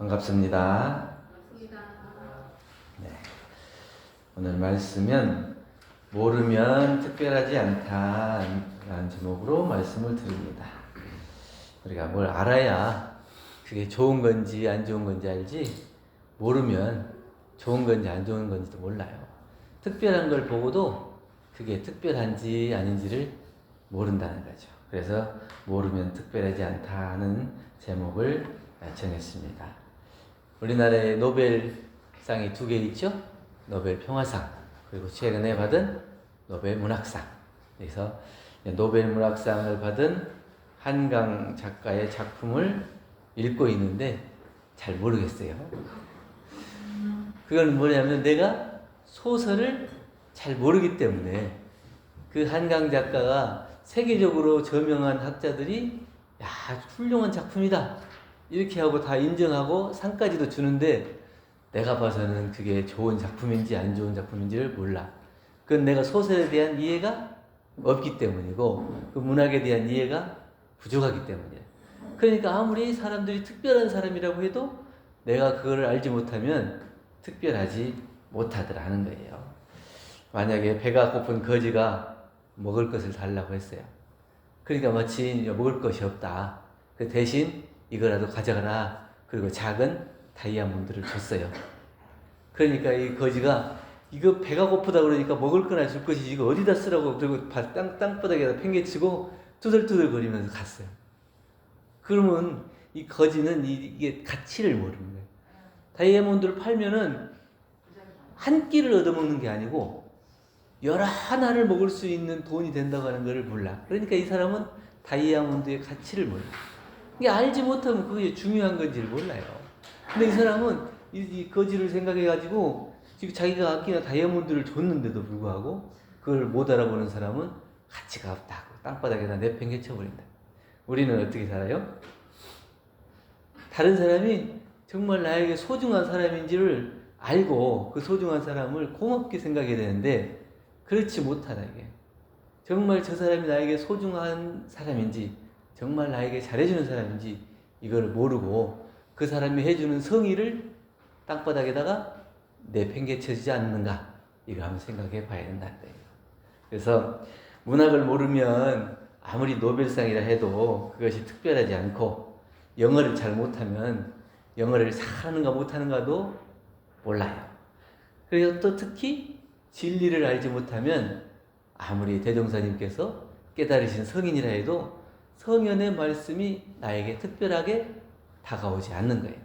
반갑습니다. 반갑습니다. 네. 오늘 말씀은 모르면 특별하지 않다라는 제목으로 말씀을 드립니다. 우리가 뭘 알아야 그게 좋은 건지 안 좋은 건지 알지, 모르면 좋은 건지 안 좋은 건지도 몰라요. 특별한 걸 보고도 그게 특별한지 아닌지를 모른다는 거죠. 그래서 모르면 특별하지 않다는 제목을 정했습니다. 우리나라에 노벨상이 2개 있죠? 노벨 평화상, 그리고 최근에 받은 노벨 문학상. 그래서 노벨 문학상을 받은 한강 작가의 작품을 읽고 있는데 잘 모르겠어요. 그건 뭐냐면 내가 소설을 잘 모르기 때문에, 그 한강 작가가 세계적으로 저명한 학자들이 야, 훌륭한 작품이다 이렇게 하고 다 인정하고 상까지도 주는데 내가 봐서는 그게 좋은 작품인지 안 좋은 작품인지를 몰라. 그건 내가 소설에 대한 이해가 없기 때문이고 그 문학에 대한 이해가 부족하기 때문이에요. 그러니까 아무리 사람들이 특별한 사람이라고 해도 내가 그걸 알지 못하면 특별하지 못하더라는 거예요. 만약에 배가 고픈 거지가 먹을 것을 달라고 했어요. 그러니까 마치 먹을 것이 없다. 그 대신 이거라도 가져가라. 그리고 작은 다이아몬드를 줬어요. 그러니까 이 거지가 이거 배가 고프다 그러니까 먹을 거나 줄 것이지 이거 어디다 쓰라고, 그리고 땅바닥에다 팽개치고 투덜투덜 거리면서 갔어요. 그러면 이 거지는 이게 가치를 모르는 거예요. 다이아몬드를 팔면은 한 끼를 얻어먹는 게 아니고 여러 하나를 먹을 수 있는 돈이 된다고 하는 것을 몰라. 그러니까 이 사람은 다이아몬드의 가치를 몰라. 이게 알지 못하면 그게 중요한 건지를 몰라요. 근데 이 사람은 이 거지를 생각해가지고 지금 자기가 아끼는 다이아몬드를 줬는데도 불구하고 그걸 못 알아보는 사람은 가치가 없다고 땅바닥에다 내팽개쳐버린다. 우리는 어떻게 살아요? 다른 사람이 정말 나에게 소중한 사람인지를 알고 그 소중한 사람을 고맙게 생각해야 되는데 그렇지 못하다게, 정말 저 사람이 나에게 소중한 사람인지 정말 나에게 잘해주는 사람인지 이걸 모르고 그 사람이 해주는 성의를 땅바닥에다가 내팽개쳐지지 않는가, 이걸 한번 생각해 봐야 된다는 거예요. 그래서 문학을 모르면 아무리 노벨상이라 해도 그것이 특별하지 않고, 영어를 잘 못하면 영어를 잘하는가 못하는가도 몰라요. 그리고 또 특히 진리를 알지 못하면 아무리 대종사님께서 깨달으신 성인이라 해도 성현의 말씀이 나에게 특별하게 다가오지 않는 거예요.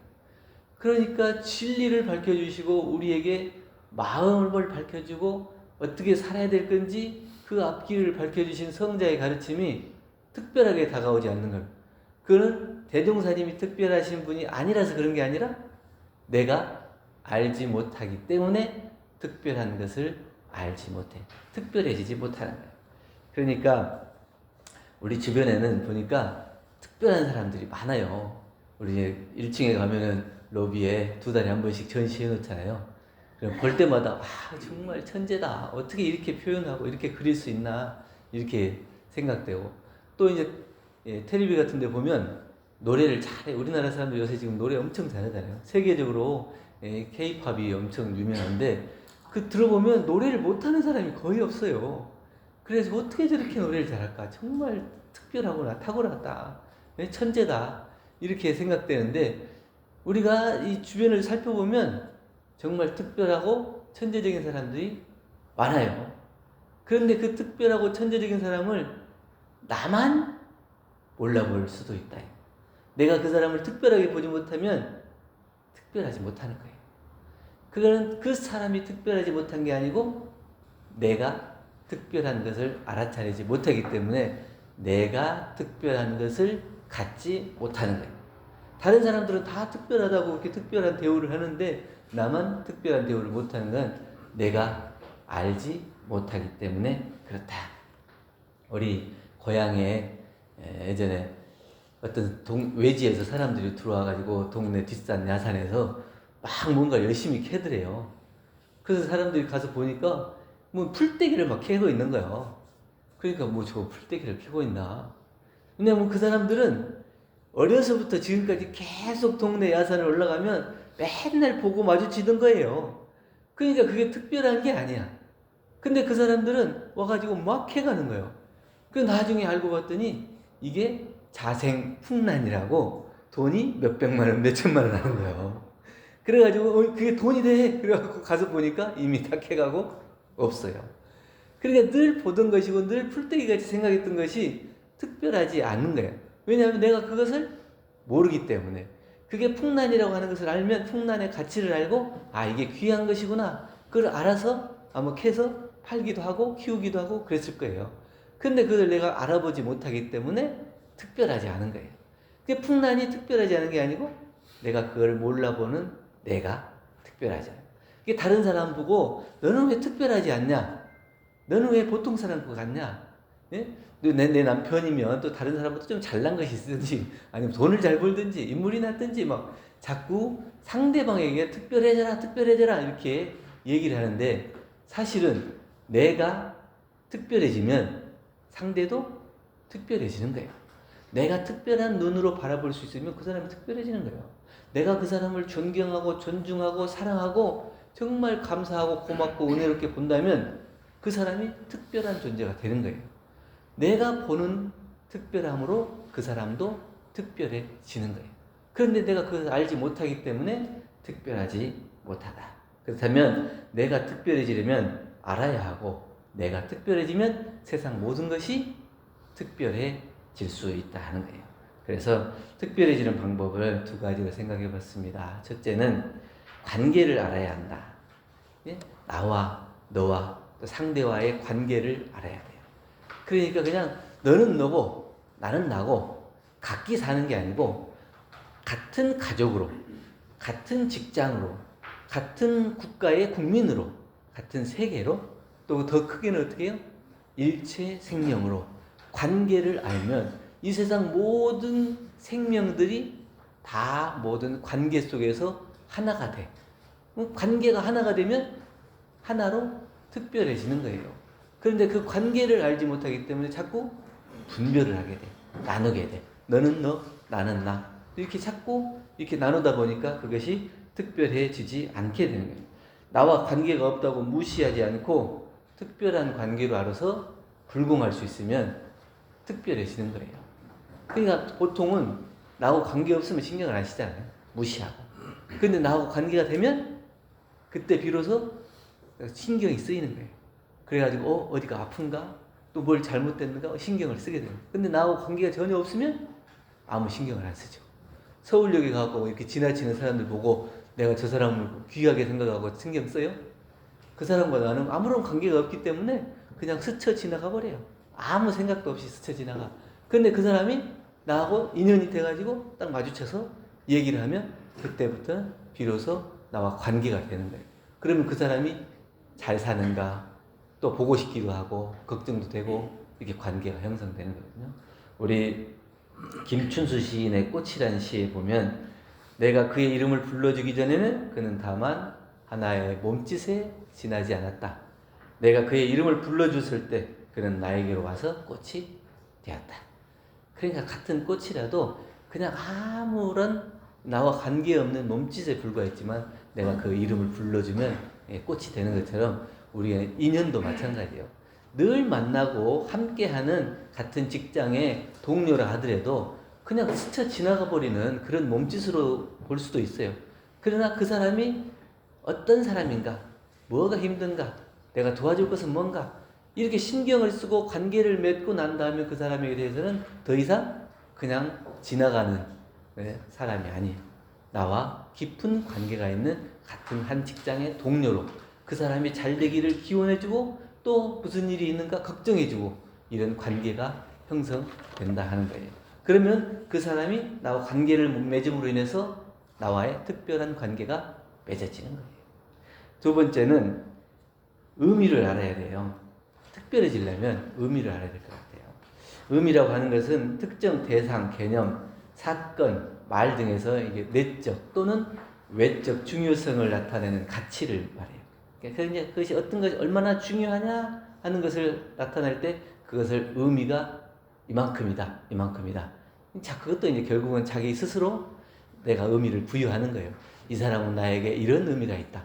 그러니까 진리를 밝혀주시고 우리에게 마음을 밝혀주고 어떻게 살아야 될 건지 그 앞길을 밝혀주신 성자의 가르침이 특별하게 다가오지 않는 거예요. 그는 대종사님이 특별하신 분이 아니라서 그런 게 아니라 내가 알지 못하기 때문에 특별한 것을 알지 못해. 특별해지지 못하는 거예요. 그러니까 우리 주변에는 보니까 특별한 사람들이 많아요. 우리 1층에 가면은 로비에 2달에 한 번씩 전시해 놓잖아요. 그럼 볼 때마다 아, 정말 천재다. 어떻게 이렇게 표현하고 이렇게 그릴 수 있나, 이렇게 생각되고, 또 이제 텔레비 같은 데 보면 노래를 잘해. 우리나라 사람들 요새 지금 노래 엄청 잘하잖아요. 세계적으로 K-팝이 엄청 유명한데 그 들어보면 노래를 못하는 사람이 거의 없어요. 그래서 어떻게 저렇게 노래를 잘할까? 정말 특별하구나, 탁월하다, 천재다, 이렇게 생각되는데 우리가 이 주변을 살펴보면 정말 특별하고 천재적인 사람들이 많아요. 그런데 그 특별하고 천재적인 사람을 나만 몰라볼 수도 있다. 내가 그 사람을 특별하게 보지 못하면 특별하지 못하는 거예요. 그거는 그 사람이 특별하지 못한 게 아니고 내가 특별한 것을 알아차리지 못하기 때문에 내가 특별한 것을 갖지 못하는 거예요. 다른 사람들은 다 특별하다고 그렇게 특별한 대우를 하는데 나만 특별한 대우를 못하는 건 내가 알지 못하기 때문에 그렇다. 우리 고향에 예전에 어떤 외지에서 사람들이 들어와가지고 동네 뒷산 야산에서 막 뭔가 열심히 캐더래요. 그래서 사람들이 가서 보니까 뭐 풀떼기를 막 캐고 있는 거예요. 그러니까 뭐 저 풀떼기를 캐고 있나. 왜냐면 그 사람들은 어려서부터 지금까지 계속 동네 야산을 올라가면 맨날 보고 마주치던 거예요. 그러니까 그게 특별한 게 아니야. 근데 그 사람들은 와가지고 막 해가는 거예요. 그 나중에 알고 봤더니 이게 자생풍란이라고 돈이 몇백만 원, 몇천만 원 하는 거예요. 그래가지고 그게 돈이 돼. 그래갖고 가서 보니까 이미 다 캐가고 없어요. 그러니까 늘 보던 것이고 늘 풀떼기같이 생각했던 것이 특별하지 않은 거예요. 왜냐하면 내가 그것을 모르기 때문에. 그게 풍란이라고 하는 것을 알면 풍란의 가치를 알고 아 이게 귀한 것이구나. 그걸 알아서 아마 캐서 팔기도 하고 키우기도 하고 그랬을 거예요. 근데 그걸 내가 알아보지 못하기 때문에 특별하지 않은 거예요. 그게 풍란이 특별하지 않은 게 아니고 내가 그걸 몰라보는 내가 특별하지 않아요. 이게 다른 사람 보고 너는 왜 특별하지 않냐? 너는 왜 보통 사람 같냐? 예? 내 남편이면 또 다른 사람보다 좀 잘난 것이 있든지 아니면 돈을 잘 벌든지 인물이 났든지 막 자꾸 상대방에게 특별해져라 이렇게 얘기를 하는데 사실은 내가 특별해지면 상대도 특별해지는 거예요. 내가 특별한 눈으로 바라볼 수 있으면 그 사람이 특별해지는 거예요. 내가 그 사람을 존경하고 존중하고 사랑하고 정말 감사하고 고맙고 은혜롭게 본다면 그 사람이 특별한 존재가 되는 거예요. 내가 보는 특별함으로 그 사람도 특별해지는 거예요. 그런데 내가 그것을 알지 못하기 때문에 특별하지 못하다. 그렇다면 내가 특별해지려면 알아야 하고 내가 특별해지면 세상 모든 것이 특별해질 수 있다 하는 거예요. 그래서 특별해지는 방법을 두 가지로 생각해 봤습니다. 첫째는 관계를 알아야 한다. 예? 나와 너와 또 상대와의 관계를 알아야 돼요. 그러니까 그냥 너는 너고 나는 나고 각기 사는 게 아니고 같은 가족으로, 같은 직장으로, 같은 국가의 국민으로, 같은 세계로 또 더 크게는 어떻게 해요? 일체 생명으로 관계를 알면 이 세상 모든 생명들이 다 모든 관계 속에서 하나가 돼. 관계가 하나가 되면 하나로 특별해지는 거예요. 그런데 그 관계를 알지 못하기 때문에 자꾸 분별을 하게 돼. 나누게 돼. 너는 너, 나는 나. 이렇게 자꾸 이렇게 나누다 보니까 그것이 특별해지지 않게 되는 거예요. 나와 관계가 없다고 무시하지 않고 특별한 관계로 알아서 불공할 수 있으면 특별해지는 거예요. 그러니까 보통은 나하고 관계 없으면 신경을 안 쓰잖아요. 무시하고. 근데 나하고 관계가 되면 그때 비로소 신경이 쓰이는 거예요. 그래가지고 어디가 아픈가? 또 뭘 잘못됐는가? 신경을 쓰게 돼요. 근데 나하고 관계가 전혀 없으면 아무 신경을 안 쓰죠. 서울역에 가고 이렇게 지나치는 사람들 보고 내가 저 사람을 귀하게 생각하고 신경 써요? 그 사람과 나는 아무런 관계가 없기 때문에 그냥 스쳐 지나가 버려요. 아무 생각도 없이 스쳐 지나가. 근데 그 사람이 나하고 인연이 돼가지고 딱 마주쳐서 얘기를 하면 그때부터 비로소 나와 관계가 되는 거예요. 그러면 그 사람이 잘 사는가 또 보고 싶기도 하고 걱정도 되고 이렇게 관계가 형성되는 거거든요. 우리 김춘수 시인의 꽃이라는 시에 보면 내가 그의 이름을 불러주기 전에는 그는 다만 하나의 몸짓에 지나지 않았다. 내가 그의 이름을 불러줬을 때 그는 나에게로 와서 꽃이 되었다. 그러니까 같은 꽃이라도 그냥 아무런 나와 관계없는 몸짓에 불과했지만 내가 그 이름을 불러주면 꽃이 되는 것처럼 우리의 인연도 마찬가지예요. 늘 만나고 함께하는 같은 직장의 동료라 하더라도 그냥 스쳐 지나가 버리는 그런 몸짓으로 볼 수도 있어요. 그러나 그 사람이 어떤 사람인가, 뭐가 힘든가, 내가 도와줄 것은 뭔가 이렇게 신경을 쓰고 관계를 맺고 난 다음에 그 사람에 대해서는 더 이상 그냥 지나가는 사람이 아니에요. 나와 깊은 관계가 있는 같은 한 직장의 동료로 그 사람이 잘 되기를 기원해주고 또 무슨 일이 있는가 걱정해주고 이런 관계가 형성된다 하는 거예요. 그러면 그 사람이 나와 관계를 맺음으로 인해서 나와의 특별한 관계가 맺어지는 거예요. 두 번째는 의미를 알아야 돼요. 특별해지려면 의미를 알아야 될 것 같아요. 의미라고 하는 것은 특정 대상, 개념, 사건, 말 등에서 이게 내적 또는 외적 중요성을 나타내는 가치를 말해요. 그러니까 그것이 어떤 것이 얼마나 중요하냐 하는 것을 나타낼 때 그것을 의미가 이만큼이다. 자, 그것도 이제 결국은 자기 스스로 내가 의미를 부여하는 거예요. 이 사람은 나에게 이런 의미가 있다.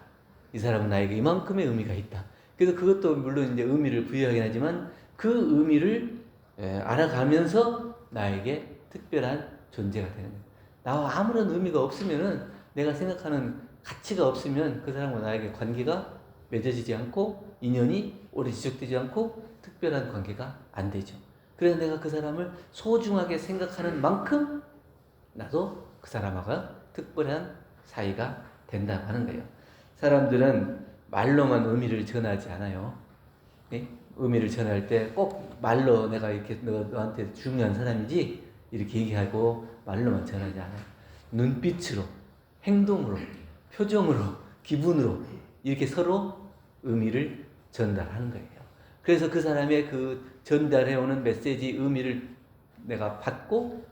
이 사람은 나에게 이만큼의 의미가 있다. 그래서 그것도 물론 이제 의미를 부여하긴 하지만 그 의미를 알아가면서 나에게 특별한 존재가 되는 거예요. 나와 아무런 의미가 없으면은 내가 생각하는 가치가 없으면 그 사람과 나에게 관계가 맺어지지 않고 인연이 오래 지속되지 않고 특별한 관계가 안 되죠. 그래서 내가 그 사람을 소중하게 생각하는 만큼 나도 그 사람하고 특별한 사이가 된다고 하는 거예요. 사람들은 말로만 의미를 전하지 않아요. 네? 의미를 전할 때 꼭 말로 내가 이렇게 너한테 중요한 사람이지 이렇게 얘기하고 말로만 전하지 않아요. 눈빛으로, 행동으로, 표정으로, 기분으로 이렇게 서로 의미를 전달하는 거예요. 그래서 그 사람의 그 전달해오는 메시지 의미를 내가 받고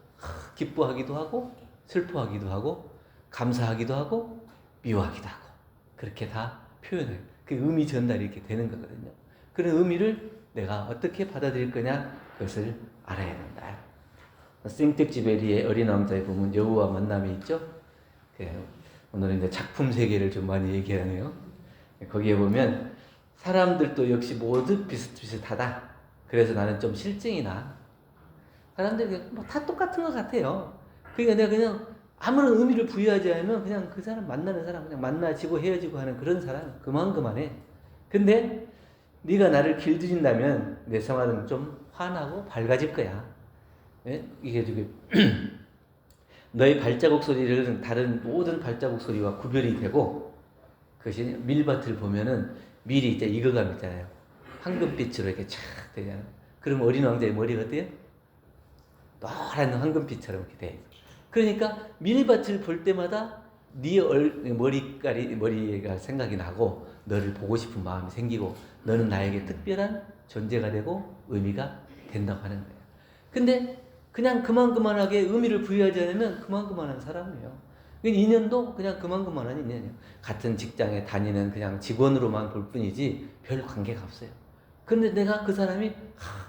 기뻐하기도 하고 슬퍼하기도 하고 감사하기도 하고 미워하기도 하고 그렇게 다 표현해요. 그 의미 전달이 이렇게 되는 거거든요. 그런 의미를 내가 어떻게 받아들일 거냐 그것을 알아야 된다. 생텍쥐베리의 어린 왕자에 보면 여우와 만남이 있죠. 오늘은 이제 작품 세계를 좀 많이 얘기하네요. 거기에 보면 사람들도 역시 모두 비슷비슷하다. 그래서 나는 좀 실증이 나. 사람들이 뭐 다 똑같은 것 같아요. 그러니까 내가 그냥 아무런 의미를 부여하지 않으면 그냥 그 사람 만나는 사람 그냥 만나지고 헤어지고 하는 그런 사람 그만해. 근데 네가 나를 길들인다면 내 생활은 좀 환하고 밝아질 거야. 예? 이게 저기 너의 발자국 소리를 다른 모든 발자국 소리와 구별이 되고 그것이 밀밭을 보면은 밀이 이제 익어감 있잖아요. 황금빛으로 이렇게 촥 되잖아요. 그럼 어린 왕자의 머리가 어때요? 노란 황금빛처럼 이렇게 돼. 그러니까 밀밭을 볼 때마다 네 머리가 생각이 나고 너를 보고 싶은 마음이 생기고 너는 나에게 특별한 존재가 되고 의미가 된다고 하는 거예요. 근데 그냥 그만하게 의미를 부여하지 않으면 그만한 사람이에요. 인연도 그냥 그만한 인연이에요. 같은 직장에 다니는 그냥 직원으로만 볼 뿐이지 별 관계가 없어요. 그런데 내가 그 사람이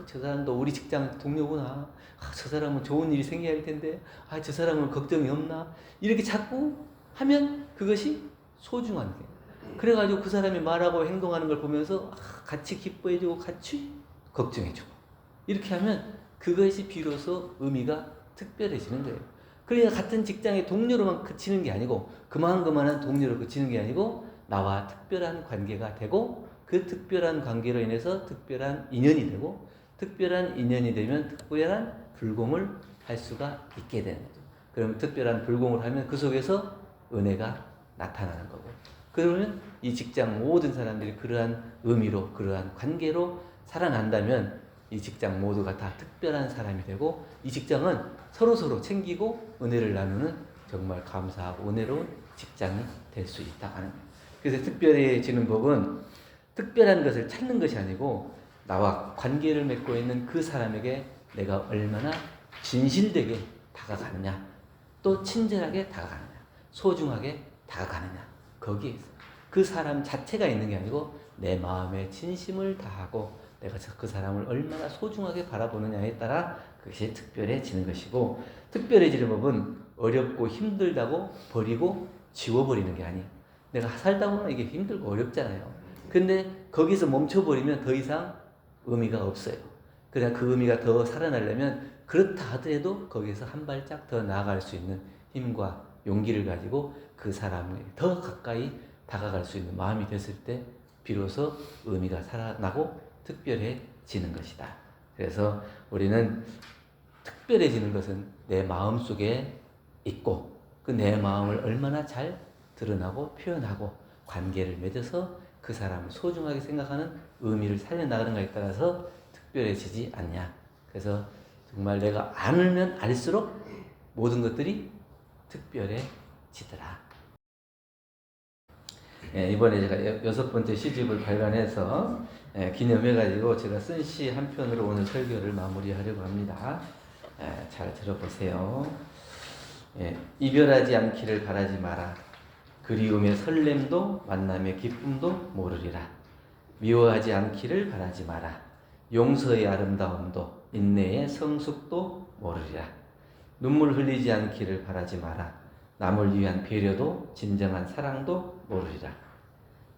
저 사람도 우리 직장 동료구나. 저 사람은 좋은 일이 생겨야 할 텐데 저 사람은 걱정이 없나. 이렇게 자꾸 하면 그것이 소중한 거예요. 그래가지고 그 사람이 말하고 행동하는 걸 보면서 같이 기뻐해주고 같이 걱정해주고 이렇게 하면 그것이 비로소 의미가 특별해지는 거예요. 그러니까 같은 직장의 동료로만 그치는 게 아니고 그만한 동료로 그치는 게 아니고 나와 특별한 관계가 되고 그 특별한 관계로 인해서 특별한 인연이 되고 특별한 인연이 되면 특별한 불공을 할 수가 있게 되는 거죠. 그럼 특별한 불공을 하면 그 속에서 은혜가 나타나는 거고 그러면 이 직장 모든 사람들이 그러한 의미로 그러한 관계로 살아난다면 이 직장 모두가 다 특별한 사람이 되고 이 직장은 서로 챙기고 은혜를 나누는 정말 감사하고 은혜로운 직장이 될 수 있다 하는 거예요. 그래서 특별해지는 법은 특별한 것을 찾는 것이 아니고 나와 관계를 맺고 있는 그 사람에게 내가 얼마나 진실되게 다가가느냐 또 친절하게 다가가느냐 소중하게 다가가느냐 거기에 있어요. 그 사람 자체가 있는 게 아니고 내 마음에 진심을 다하고 내가 그 사람을 얼마나 소중하게 바라보느냐에 따라 그것이 특별해지는 것이고 특별해지는 법은 어렵고 힘들다고 버리고 지워버리는 게 아니에요. 내가 살다 보면 이게 힘들고 어렵잖아요. 근데 거기서 멈춰버리면 더 이상 의미가 없어요. 그냥 그 의미가 더 살아나려면 그렇다 하더라도 거기서 한 발짝 더 나아갈 수 있는 힘과 용기를 가지고 그 사람에 더 가까이 다가갈 수 있는 마음이 됐을 때 비로소 의미가 살아나고 특별해지는 것이다. 그래서 우리는 특별해지는 것은 내 마음 속에 있고 그 내 마음을 얼마나 잘 드러나고 표현하고 관계를 맺어서 그 사람을 소중하게 생각하는 의미를 살려나가는가에 따라서 특별해지지 않냐. 그래서 정말 내가 알면 알수록 모든 것들이 특별해지더라. 이번에 제가 6번째 시집을 발간해서 기념해가지고 제가 쓴 시 한 편으로 오늘 설교를 마무리하려고 합니다. 잘 들어보세요. 이별하지 않기를 바라지 마라. 그리움의 설렘도 만남의 기쁨도 모르리라. 미워하지 않기를 바라지 마라. 용서의 아름다움도 인내의 성숙도 모르리라. 눈물 흘리지 않기를 바라지 마라. 남을 위한 배려도 진정한 사랑도 모르리라.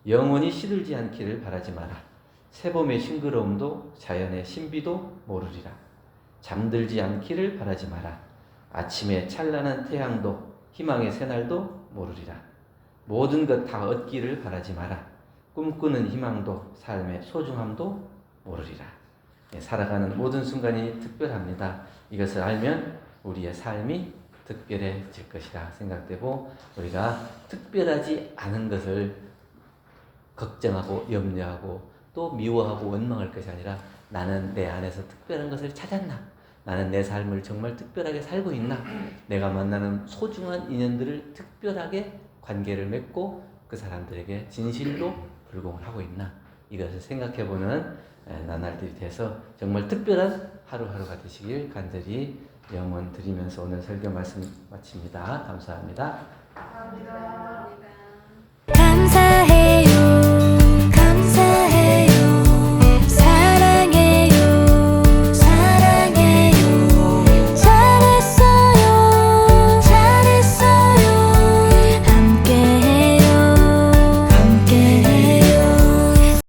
영원히 시들지 않기를 바라지 마라. 새봄의 싱그러움도 자연의 신비도 모르리라. 잠들지 않기를 바라지 마라. 아침의 찬란한 태양도 희망의 새날도 모르리라. 모든 것 다 얻기를 바라지 마라. 꿈꾸는 희망도 삶의 소중함도 모르리라. 살아가는 모든 순간이 특별합니다. 이것을 알면 우리의 삶이 특별해질 것이라 생각되고, 우리가 특별하지 않은 것을 걱정하고 염려하고 또 미워하고 원망할 것이 아니라, 나는 내 안에서 특별한 것을 찾았나? 나는 내 삶을 정말 특별하게 살고 있나? 내가 만나는 소중한 인연들을 특별하게 관계를 맺고 그 사람들에게 진실로 불공을 하고 있나? 이것을 생각해보는 나날들이 돼서 정말 특별한 하루하루가 되시길 간절히 영원 드리면서 오늘 설교 말씀 마칩니다. 감사합니다. 감사합니다.